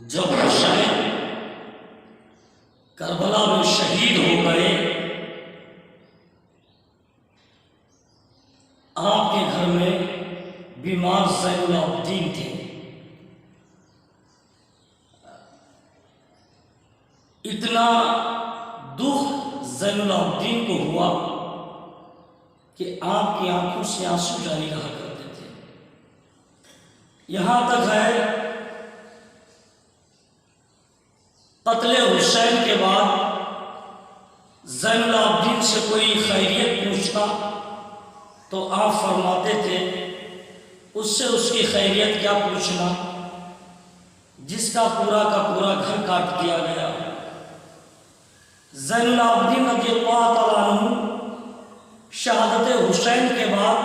جب حسین کربلا میں شہید ہو گئے، آپ کے گھر میں بیمار زین العابدین تھے۔ اتنا دکھ زین العابدین کو ہوا کہ آپ کی آنکھوں سے آنسو جاری رہا کرتے تھے۔ یہاں تک ہے قتل حسین کے بعد زین العابدین سے کوئی خیریت پوچھتا تو آپ فرماتے تھے اس سے اس کی خیریت کیا پوچھنا جس کا پورا گھر کاٹ دیا گیا۔ زین العابدین رضی اللہ تعالیٰ عنہ شہادت حسین کے بعد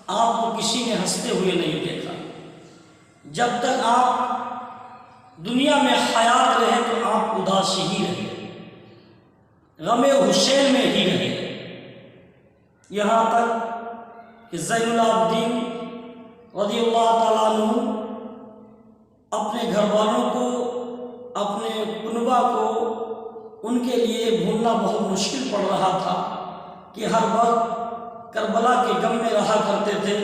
آپ کو کسی نے ہنستے ہوئے نہیں دیکھا۔ جب تک آپ دنیا میں حیات رہے تو آپ اداس ہی رہے، غم حسین میں ہی رہے، یہاں تک کہ زین العابدین رضی اللہ تعالیٰ عنہ اپنے گھر والوں کو، اپنے کنبہ کو، ان کے لیے بھولنا بہت مشکل پڑ رہا تھا کہ ہر وقت کربلا کے غم میں رہا کرتے تھے،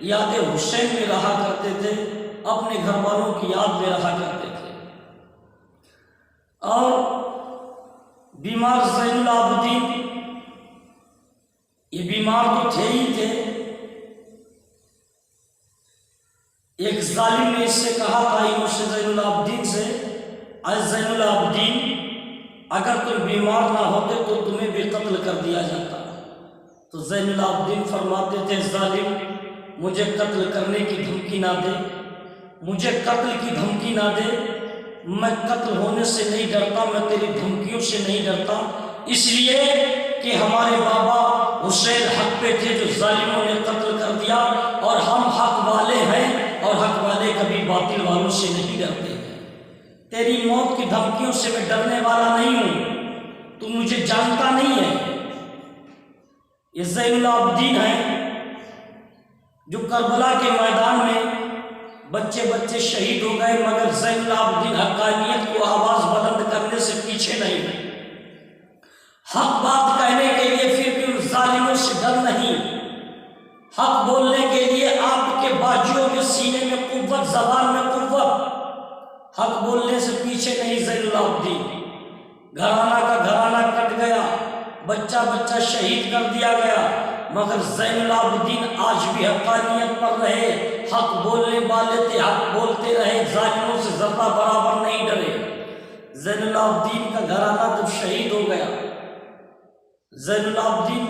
یاد حسین میں رہا کرتے تھے، اپنے گھر والوں کی یاد میں رہا کرتے تھے۔ اور بیمار زین العابدین یہ بیمار تو تھے ہی تھے۔ ایک ظالم نے اس سے کہا تھا انہوں سے زین العابدین سے، اے زین العابدین اگر تم بیمار نہ ہوتے تو تمہیں بھی قتل کر دیا جاتا۔ تو زین العابدین فرماتے تھے ظالم مجھے قتل کرنے کی دھمکی نہ دے، مجھے قتل کی دھمکی نہ دے، میں قتل ہونے سے نہیں ڈرتا، میں تیری دھمکیوں سے نہیں ڈرتا، اس لیے کہ ہمارے بابا حسین حق پہ تھے جو ظالموں نے قتل کر دیا، اور ہم حق والے ہیں اور حق والے کبھی باطل والوں سے نہیں ڈرتے ہیں۔ تیری موت کی دھمکیوں سے میں ڈرنے والا نہیں ہوں، تو مجھے جانتا نہیں ہے۔ یہ زین العابدین ہیں جو کربلا کے میدان میں بچے شہید ہو گئے، مگر زین العابدین حقانیت کو آواز بلند کرنے سے پیچھے نہیں، حق بات کہنے کے لیے پھر بھی ان ظالموں سے ڈر نہیں، حق بولنے کے لیے آپ کے باجیوں میں، سینے میں قوت، زبان میں قوت، حق بولنے سے پیچھے نہیں زین العابدین۔ گھرانہ کا گھرانہ کٹ گیا، بچہ شہید کر دیا گیا، مگر زین العابدین آج بھی حقانیت پر رہے، حق بولنے والے تھے، حق بولتے رہے، ظالموں سے ذرہ برابر نہیں ڈرے۔ زین العابدین کا گھرانہ جب شہید ہو گیا، زین العابدین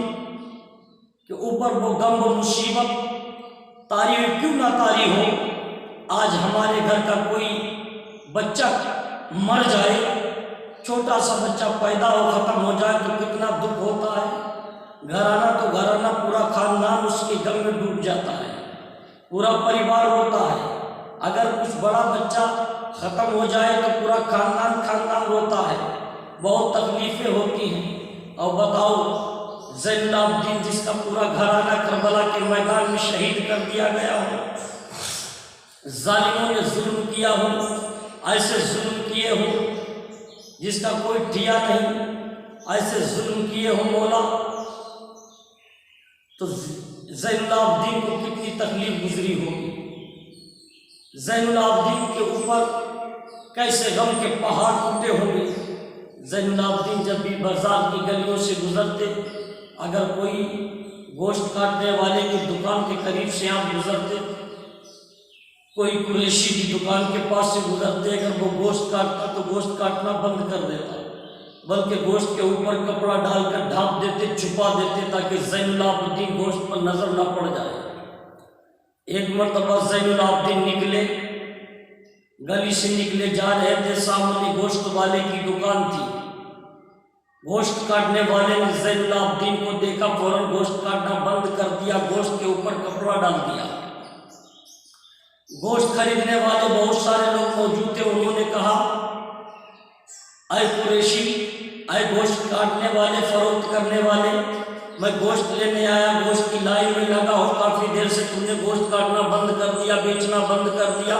کے اوپر وہ غم و مصیبت طاری ہوئی، کیوں نہ طاری ہو، آج ہمارے گھر کا کوئی بچہ مر جائے، چھوٹا سا بچہ پیدا ہو ختم ہو جائے تو کتنا دکھ ہوتا ہے۔ گھرانہ تو گھرانہ، پورا خاندان اس کے غم میں ڈوب جاتا ہے، پورا پریوار روتا ہے۔ اگر کچھ بڑا بچہ ختم ہو جائے تو پورا خاندان روتا ہے، بہت تکلیفیں ہوتی ہیں۔ اور بتاؤ زین العابدین جس کا پورا گھرانہ کربلا کے میدان میں شہید کر دیا گیا ہو، ظالموں نے ظلم کیا ہو، ایسے ظلم کیے ہو جس کا کوئی ٹھیا نہیں، ایسے ظلم کیے ہو مولا، تو زین العابدین کو کتنی تکلیف گزری ہوگی، زین العابدین کے اوپر کیسے غم کے پہاڑ ٹوٹے ہوں گے۔ زین العابدین جب بھی بازار کی گلیوں سے گزرتے، اگر کوئی گوشت کاٹنے والے کی دکان کے قریب سے آپ گزرتے، کوئی قریشی کی دکان کے پاس سے گزرتے، اگر وہ گوشت کاٹتا تو گوشت کاٹنا بند کر دیتا، بلکہ گوشت کے اوپر کپڑا ڈال کر ڈھانپ دیتے، چھپا دیتے تاکہ زین العابدین گوشت پر نظر نہ پڑ جائے۔ ایک مرتبہ زین العابدین نکلے، گلی سے نکلے جا رہے تھے، سامنے گوشت والے کی دکان تھی، گوشت کاٹنے والے نے زین العابدین کو دیکھا، فوراً گوشت کاٹنا بند کر دیا، گوشت کے اوپر کپڑا ڈال دیا۔ گوشت خریدنے والے بہت سارے لوگ موجود تھے، انہوں نے کہا اے قریشی، اے گوشت کاٹنے والے، فروخت کرنے والے، میں گوشت لینے آیا، گوشت کی لائی میں لگا ہوں، کافی دیر سے تم نے گوشت کاٹنا بند کر دیا، بیچنا بند کر دیا،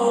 2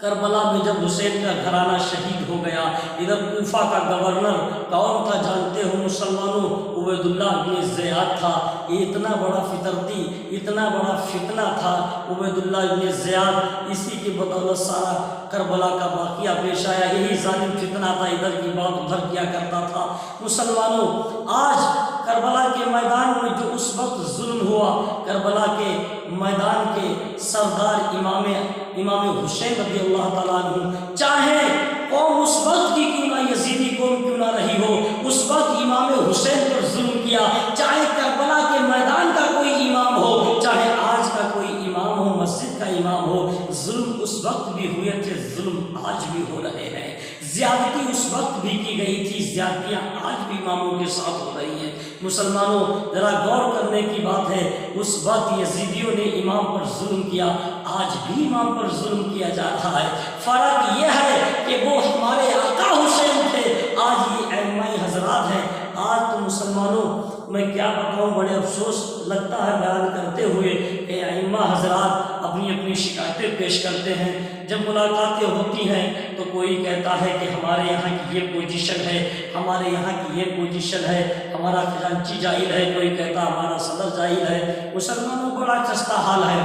کربلا میں جب حسین کا گھرانہ شہید ہو گیا، ادھر کوفہ کا گورنر کون تھا جانتے ہو مسلمانوں؟ عبید اللہ بن زیاد تھا۔ یہ اتنا بڑا فطرتی، اتنا بڑا فتنہ تھا عبید اللہ بن زیاد، اسی کی بدولت سارا کربلا کا واقعہ پیش آیا۔ یہی ظالم فتنہ تھا، ادھر کی بات ادھر کیا کرتا تھا۔ مسلمانوں، آج کربلا کے میدان میں جو اس وقت ظلم ہوا، کربلا کے میدان کے سردار امام حسین رضی اللہ تعالیٰ عنہ، چاہے قوم اس وقت کی کیوں نہ یزیدی قوم کیوں نہ رہی ہو، اس وقت امام حسین پر ظلم کیا، چاہے کربلا کے میدان کا کوئی امام ہو، چاہے آج کا کوئی امام ہو، مسجد کا امام ہو، ظلم اس وقت بھی ہوئے تھے، ظلم آج بھی ہو رہے ہیں۔ زیادتی اس وقت بھی کی گئی تھی، زیادتیاں آج بھی اماموں کے ساتھ ہو رہی ہیں۔ مسلمانوں، ذرا غور کرنے کی بات ہے، اس وقت یزیدیوں نے امام پر ظلم کیا، آج بھی امام پر ظلم کیا جا رہا ہے۔ فرق یہ ہے کہ وہ ہمارے آقا حسین تھے، آج یہ ائمہ حضرات ہیں۔ آج تو مسلمانوں، میں کیا بتاؤں، بڑے افسوس لگتا ہے بیان کرتے ہوئے کہ ائمہ حضرات اپنی اپنی شکایتیں پیش کرتے ہیں۔ جب ملاقاتیں ہوتی ہیں تو کوئی کہتا ہے کہ ہمارے یہاں کی یہ پوزیشن ہے، ہمارے یہاں کی یہ پوزیشن ہے، ہمارا خزانچی جاہل ہے، کوئی کہتا ہمارا صدر جاہل ہے۔ مسلمانوں بڑا خستہ حال ہے،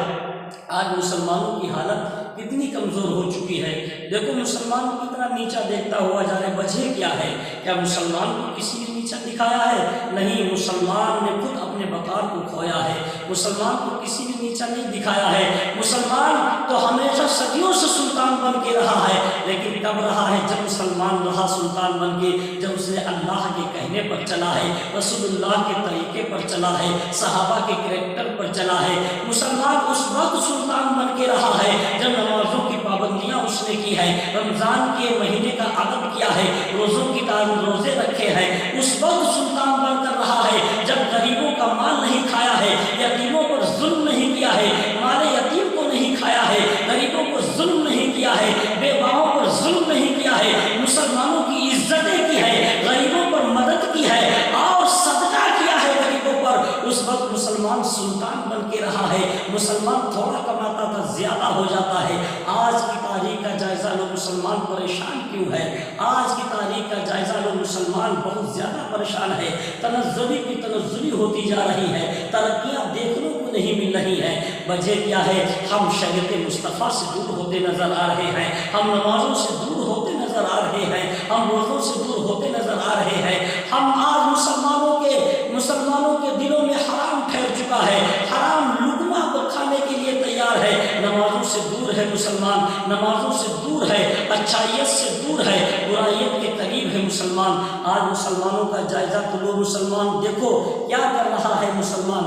آج مسلمانوں کی حالت کتنی کمزور ہو چکی ہے۔ دیکھو مسلمان کتنا نیچا دیکھتا ہوا جا رہا ہے، وجہ کیا ہے؟ کیا مسلمان کو کسی نے نیچا دکھایا ہے؟ نہیں، مسلمان نے خود اپنے وقار کو کھویا ہے، مسلمان کو کسی نے نیچا نہیں دکھایا ہے۔ مسلمان تو ہمیشہ صدیوں سے سلطان بن کے رہا ہے، لیکن کب رہا ہے؟ جب مسلمان رہا سلطان بن کے، جب اس نے اللہ کے کہنے پر چلا ہے، رسول اللہ کے طریقے پر چلا ہے، صحابہ کے کریکٹر پر چلا ہے۔ مسلمان اس وقت سلطان بن کے رہا ہے جب نمازوں کی پابندیاں اس نے کی ہے، رمضان کے مہینے کا عدد کیا ہے، روزوں کی روزے رکھے ہیں، اس وقت سلطان بن کر رہا ہے جب غریبوں کا مال نہیں کھایا ہے، یتیموں پر ظلم نہیں کیا ہے، مال یتیم کو نہیں کھایا ہے، غریبوں کو ظلم نہیں کیا ہے، بیواؤں پر ظلم نہیں کیا ہے، مسلمانوں کی عزتیں کی ہے، غریبوں پر مدد کی ہے اور صدقہ کیا ہے غریبوں پر۔ اس وقت مسلمان سلطان بن کے رہا ہے۔ مسلمان تھوڑا کماتا تھا زیادہ ہو جاتا ہے۔ آج کی تاریخ کا جائزہ لو، مسلمان پریشان کیوں ہے؟ آج کی تاریخ کا جائزہ لو، مسلمان بہت زیادہ پریشان ہے، تنزلی کی تنزلی ہوتی جا رہی ہے، ترقیاں دیکھنے کو نہیں مل رہی ہیں۔ وجہ کیا ہے؟ ہم شریعت مصطفیٰ سے دور ہوتے نظر آ رہے ہیں، ہم نمازوں سے دور ہوتے نظر آ رہے ہیں، ہم روزوں سے دور ہوتے نظر آ رہے ہیں۔ ہم آج مسلمانوں کے دلوں میں حرام ٹھہر چکا ہے، حرام لقمہ کھانے کے لیے تیار ہے، نمازوں سے دور ہے مسلمان، نمازوں سے دور ہے، اچھائیت سے دور ہے، برائیت کے قریب ہے مسلمان۔ آج مسلمانوں کا جائزہ تو لو، مسلمان دیکھو کیا کر رہا ہے مسلمان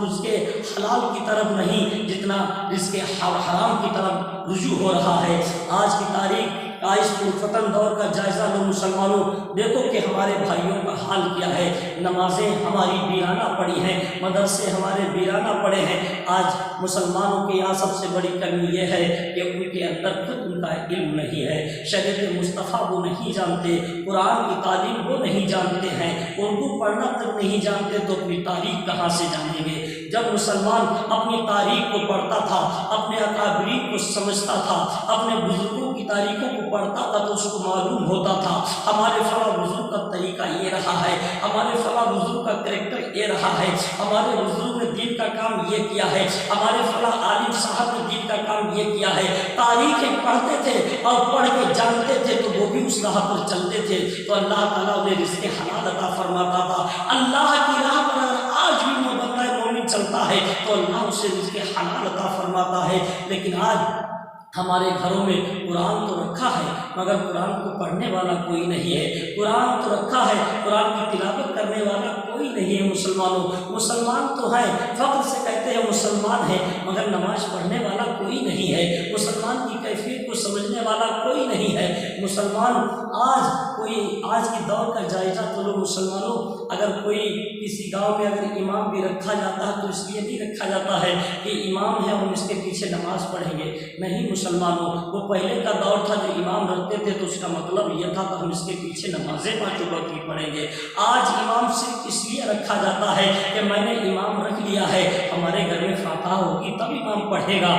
رزق حلال کی طرف نہیں جتنا رزق حرام کی طرف رجوع ہو رہا ہے۔ آج کی تاریخ کا اس پرفتن دور کا جائزہ لو مسلمانوں، دیکھو کہ ہمارے بھائیوں کا حال کیا ہے، نمازیں ہماری ویرانہ پڑی ہیں، مدرسے ہمارے ویرانہ پڑے ہیں۔ آج مسلمانوں کی یہاں سب سے بڑی کمی یہ ہے کہ ان کے اندر خود ان کا علم نہیں ہے، شریعت مصطفیٰ وہ نہیں جانتے، قرآن کی تعلیم وہ نہیں جانتے ہیں، اردو پڑھنا تک نہیں جانتے تو اپنی تاریخ کہاں سے جانیں گے؟ جب مسلمان اپنی تاریخ کو پڑھتا تھا، اپنے اکابرین کو سمجھتا تھا، اپنے بزرگوں کی تاریخوں کو پڑھتا تھا تو اس کو معلوم ہوتا تھا ہمارے فلاں بزرگ کا طریقہ یہ رہا ہے، ہمارے فلاں بزرگ کا کریکٹر یہ رہا ہے، ہمارے بزرگ نے دین کا کام یہ کیا ہے، ہمارے فلاں عالم صاحب نے دین کا کام یہ کیا ہے۔ تاریخیں پڑھتے تھے اور پڑھ کے جانتے تھے تو وہ بھی اس راہ پر چلتے تھے تو اللہ تعالیٰ انہیں رزق حلال عطا فرماتا تھا۔ اللہ کی راہ پر اگر آج بھی بندہ مومن چلتا ہے تو اللہ اسے رزق حلال عطا فرماتا ہے۔ لیکن آج ہمارے گھروں میں قرآن تو رکھا ہے مگر قرآن کو پڑھنے والا کوئی نہیں ہے، قرآن تو رکھا ہے، قرآن کی تلاوت کرنے والا کوئی نہیں ہے۔ مسلمان تو ہیں، فخر سے کہتے ہیں مسلمان ہیں، مگر نماز پڑھنے والا کوئی نہیں ہے، مسلمان کی کیفیت کو سمجھنے والا کوئی نہیں ہے۔ مسلمان آج کے دور کا جائزہ تو لو مسلمانوں، اگر کوئی کسی گاؤں میں اگر امام بھی رکھا جاتا ہے تو اس لیے نہیں رکھا جاتا ہے کہ امام ہے ہم اس کے پیچھے نماز پڑھیں گے، نہیں مسلمانوں، وہ پہلے کا دور تھا جو امام رکھتے تھے تو اس کا مطلب یہ تھا کہ ہم اس کے پیچھے نمازیں 5 وقت کی پڑھیں گے۔ آج امام صرف اس لیے رکھا جاتا ہے کہ میں نے امام رکھ لیا ہے، ہمارے گھر میں فاتحہ ہوگی تب امام پڑھے گا،